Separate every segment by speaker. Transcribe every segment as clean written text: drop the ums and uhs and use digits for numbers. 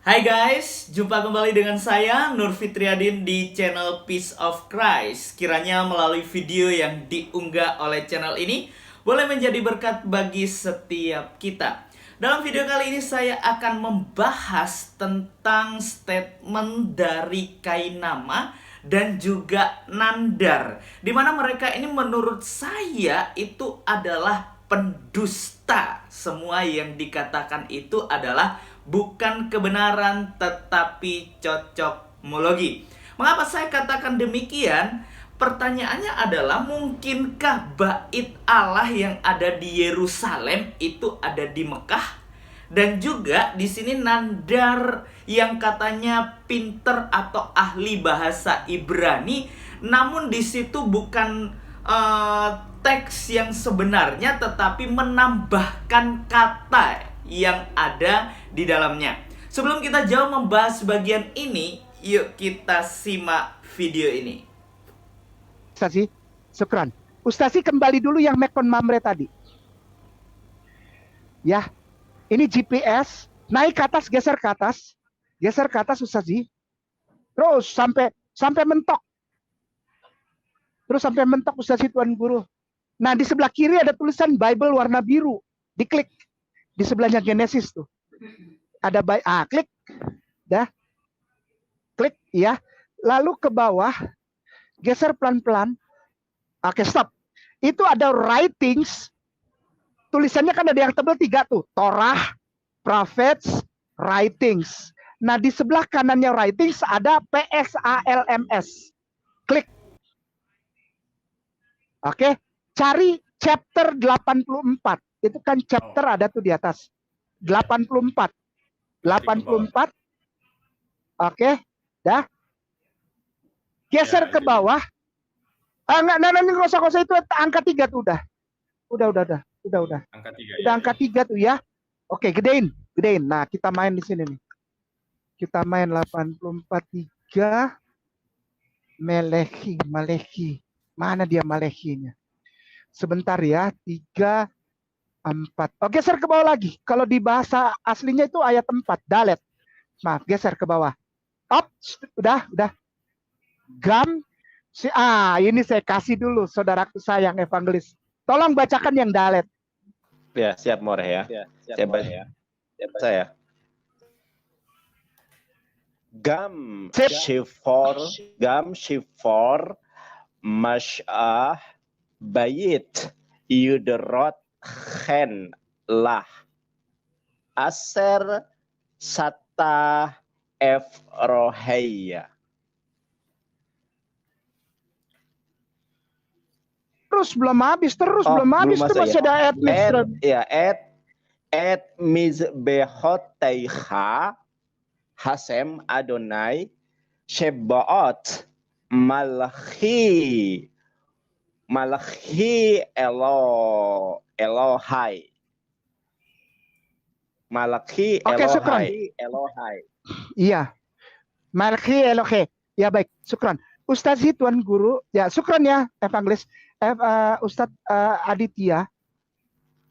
Speaker 1: Hai guys, jumpa kembali dengan saya Nur Fitriadin di channel Peace of Christ. Kiranya melalui video yang diunggah oleh channel ini boleh menjadi berkat bagi setiap kita. Dalam video kali ini saya akan membahas tentang statement dari Kainama dan juga Nandar, di mana mereka ini menurut saya itu adalah pendusta. Semua yang dikatakan itu adalah bukan kebenaran tetapi cocokmologi. Mengapa saya katakan demikian? Pertanyaannya adalah, mungkinkah bait Allah yang ada di Yerusalem itu ada di Mekah? Dan juga di sini Nandar yang katanya pinter atau ahli bahasa Ibrani, namun di situ bukan teks yang sebenarnya, tetapi menambahkan kata yang ada di dalamnya. Sebelum kita jauh membahas bagian ini, yuk kita simak video ini.
Speaker 2: Ustazi, syukran. Ustazi kembali dulu yang Mekon Mamre tadi. Ya, ini GPS, naik ke atas, geser ke atas Ustazi. Terus sampai mentok. Terus sampai mentok Ustazi Tuan Guru. Nah, di sebelah kiri ada tulisan Bible warna biru. Diklik. Di sebelahnya Genesis tuh. Ada klik. Dah. Klik ya. Lalu ke bawah, geser pelan-pelan. Oke, stop. Itu ada writings. Tulisannya kan ada yang tebal 3 tuh. Torah, prophets, writings. Nah, di sebelah kanannya writings ada PSALMS. Klik. Oke, cari chapter 84. Itu kan chapter ada tuh di atas. 84. 84. Oke, dah. Geser ke bawah. Nggak usah itu angka 3 tuh udah. Udah.
Speaker 3: Angka 3
Speaker 2: udah
Speaker 3: ya.
Speaker 2: Angka 3 tuh ya. Oke, gedein. Nah, kita main di sini nih. Kita main 84 3 Malehi. Mana dia Malehinya? Sebentar ya, 3 4. Oh, geser ke bawah lagi. Kalau di bahasa aslinya itu ayat 4, Dalet. Maaf, geser ke bawah. Up, udah. Gam ini saya kasih dulu saudaraku sayang evangelis. Tolong bacakan yang Dalet.
Speaker 3: Ya, siap More ya. Saya baca ya. Saya. Gam shifor masyah bayit yudrot khen lah aser sata efroheya.
Speaker 2: Belum habis tuh masih ada ayat Misra.
Speaker 3: Ya, et mizbehotaiha hasem Adonai shebaot malchi Elohai. Malchi Elohai.
Speaker 2: Iya. Malchi Elohai. Ya baik, syukran. Ustazi Tuan Guru, ya syukran ya evangelis. Ustadz Aditya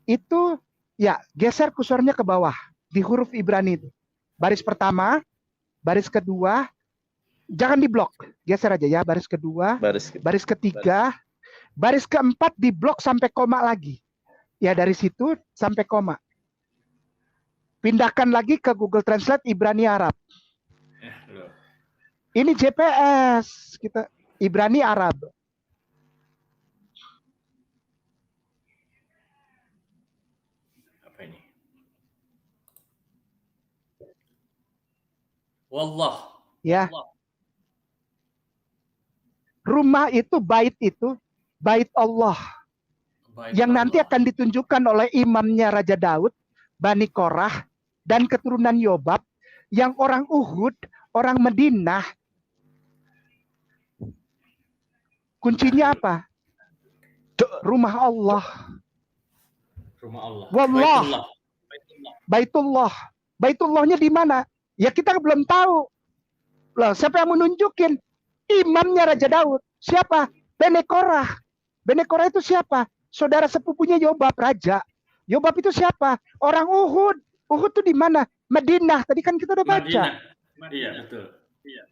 Speaker 2: itu ya geser kursornya ke bawah di huruf Ibrani itu. Baris pertama, baris kedua, jangan diblok, geser aja ya. Baris kedua, baris ketiga, baris keempat diblok sampai koma lagi. Ya dari situ sampai koma. Pindahkan lagi ke Google Translate Ibrani Arab. Ini GPS kita Ibrani Arab.
Speaker 1: Wallah.
Speaker 2: Ya. Rumah itu, bait Allah. Yang nanti akan ditunjukkan oleh imamnya Raja Daud, Bani Korah, dan keturunan Yobab, yang orang Uhud, orang Madinah. Kuncinya apa? Rumah Allah. Wallah. Baitullahnya di mana? Ya kita belum tahu. Loh, siapa yang menunjukin? Imamnya Raja Daud. Siapa? Bani Korah. Bani Korah itu siapa? Saudara sepupunya Yobab, raja. Yobab itu siapa? Orang Uhud. Uhud itu di mana? Madinah. Tadi kan kita udah baca.
Speaker 4: Madinah. Iya, betul. Iya.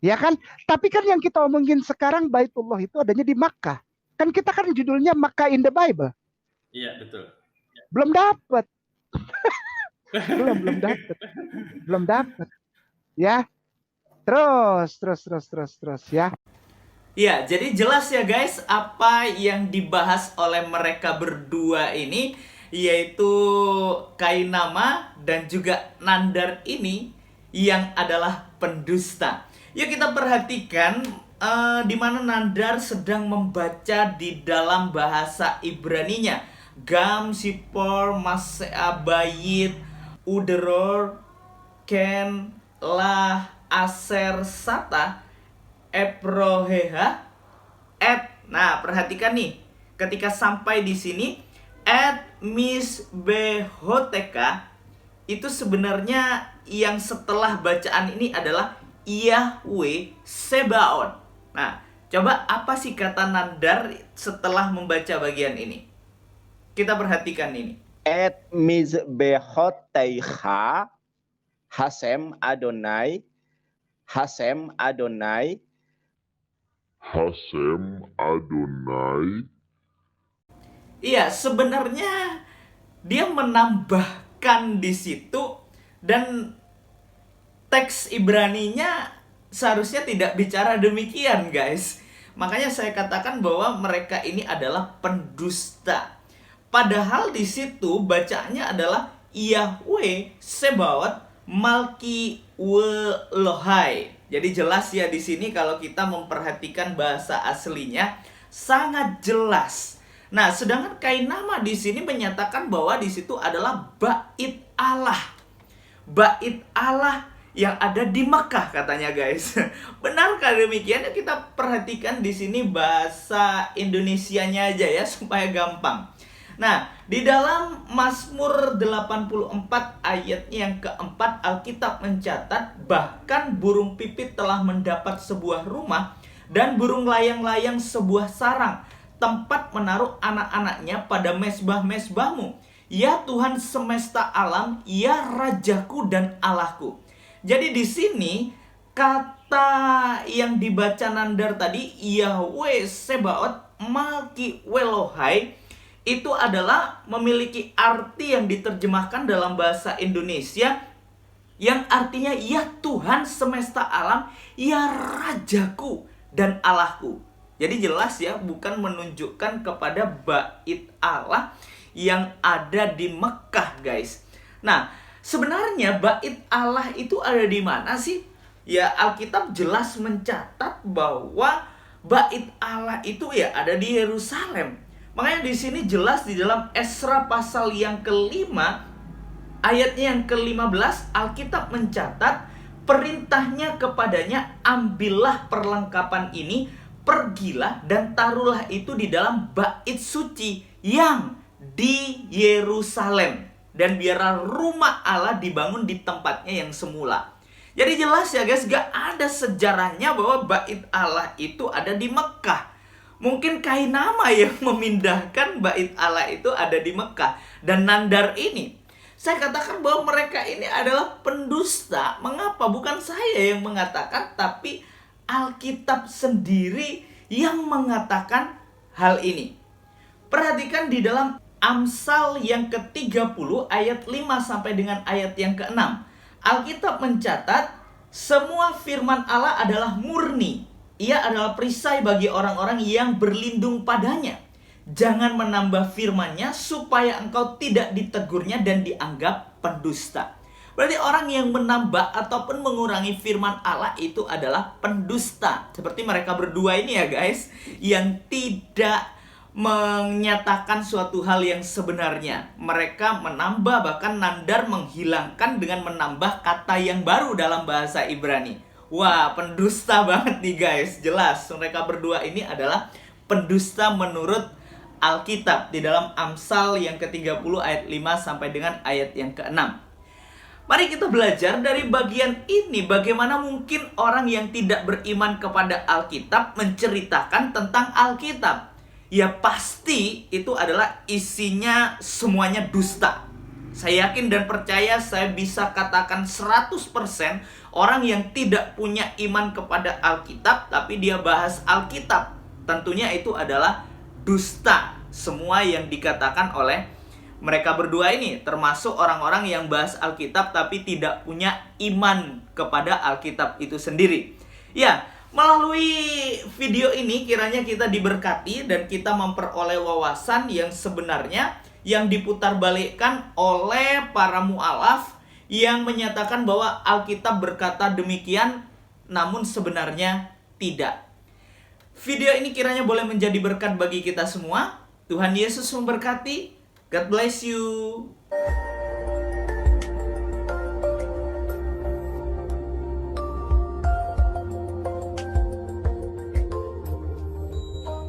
Speaker 2: Ya kan? Tapi kan yang kita omongin sekarang Baitullah itu adanya di Makkah. Kan kita kan judulnya Makkah in the Bible.
Speaker 4: Iya, betul.
Speaker 2: Belum dapat. belum dapat. Ya. Terus ya.
Speaker 1: Ya, jadi jelas ya guys apa yang dibahas oleh mereka berdua ini, yaitu Kainama dan juga Nandar ini yang adalah pendusta. Yuk kita perhatikan di mana Nandar sedang membaca di dalam bahasa Ibraninya. Gam, Sipor, Masea, Bayit, Uderor, Ken, Lah, Aser, Sata, Eproheha, Nah, perhatikan nih. Ketika sampai di sini, Misbehoteka, itu sebenarnya yang setelah bacaan ini adalah Yahweh Sebaot. Nah, coba apa sih kata Nandar setelah membaca bagian ini? Kita perhatikan ini.
Speaker 3: Et mizbehoteicha Hasem Adonai Hasem Adonai
Speaker 5: Hasem Adonai.
Speaker 1: Iya, sebenarnya dia menambahkan di situ, dan teks Ibraninya seharusnya tidak bicara demikian, guys. Makanya saya katakan bahwa mereka ini adalah pendusta. Padahal di situ bacaannya adalah Yahweh Sebaot Malki Welohai. Jadi jelas ya di sini kalau kita memperhatikan bahasa aslinya sangat jelas. Nah, sedangkan Kainama di sini menyatakan bahwa di situ adalah Bait Allah. Bait Allah yang ada di Mekah katanya, guys. Benarkah demikian? Kita perhatikan di sini bahasa Indonesianya aja ya supaya gampang. Nah, di dalam Mazmur 84 ayatnya yang keempat, Alkitab mencatat bahkan burung pipit telah mendapat sebuah rumah dan burung layang-layang sebuah sarang, tempat menaruh anak-anaknya pada mezbah-mezbahmu. Ya Tuhan semesta alam, ya Rajaku dan Allahku. Jadi di sini kata yang dibaca Nandar tadi, Yahweh Sebaot Malki Welohai, itu adalah memiliki arti yang diterjemahkan dalam bahasa Indonesia yang artinya ya Tuhan semesta alam, ya Rajaku dan Allahku. Jadi jelas ya, bukan menunjukkan kepada Bait Allah yang ada di Mekah, guys. Nah, sebenarnya Bait Allah itu ada di mana sih? Ya, Alkitab jelas mencatat bahwa Bait Allah itu ya ada di Yerusalem. Makanya di sini jelas di dalam Esra pasal yang kelima, ayatnya yang ke-15, Alkitab mencatat perintahnya kepadanya, ambillah perlengkapan ini, pergilah dan taruhlah itu di dalam bait suci yang di Yerusalem, dan biarlah rumah Allah dibangun di tempatnya yang semula. Jadi jelas ya guys, gak ada sejarahnya bahwa bait Allah itu ada di Mekah. Mungkin Kainama yang memindahkan bait Allah itu ada di Mekah. Dan Nandar ini, saya katakan bahwa mereka ini adalah pendusta. Mengapa? Bukan saya yang mengatakan, tapi Alkitab sendiri yang mengatakan hal ini. Perhatikan di dalam Amsal yang ke-30 ayat 5 sampai dengan ayat yang ke-6. Alkitab mencatat semua firman Allah adalah murni. Ia adalah perisai bagi orang-orang yang berlindung padanya. Jangan menambah firman-Nya supaya engkau tidak ditegurnya dan dianggap pendusta. Berarti orang yang menambah ataupun mengurangi firman Allah itu adalah pendusta. Seperti mereka berdua ini ya guys, yang tidak menyatakan suatu hal yang sebenarnya. Mereka menambah, bahkan Nandar menghilangkan dengan menambah kata yang baru dalam bahasa Ibrani. Wah, pendusta banget nih guys. Jelas mereka berdua ini adalah pendusta menurut Alkitab di dalam Amsal yang ke-30 ayat 5 sampai dengan ayat yang ke-6. Mari kita belajar dari bagian ini, bagaimana mungkin orang yang tidak beriman kepada Alkitab menceritakan tentang Alkitab. Ya pasti itu adalah isinya semuanya dusta. Saya yakin dan percaya, saya bisa katakan 100% orang yang tidak punya iman kepada Alkitab tapi dia bahas Alkitab, tentunya itu adalah dusta. Semua yang dikatakan oleh mereka berdua ini, termasuk orang-orang yang bahas Alkitab tapi tidak punya iman kepada Alkitab itu sendiri. Ya, melalui video ini kiranya kita diberkati dan kita memperoleh wawasan yang sebenarnya yang diputarbalikkan oleh para mu'alaf yang menyatakan bahwa Alkitab berkata demikian, namun sebenarnya tidak. Video ini kiranya boleh menjadi berkat bagi kita semua. Tuhan Yesus memberkati. God bless you.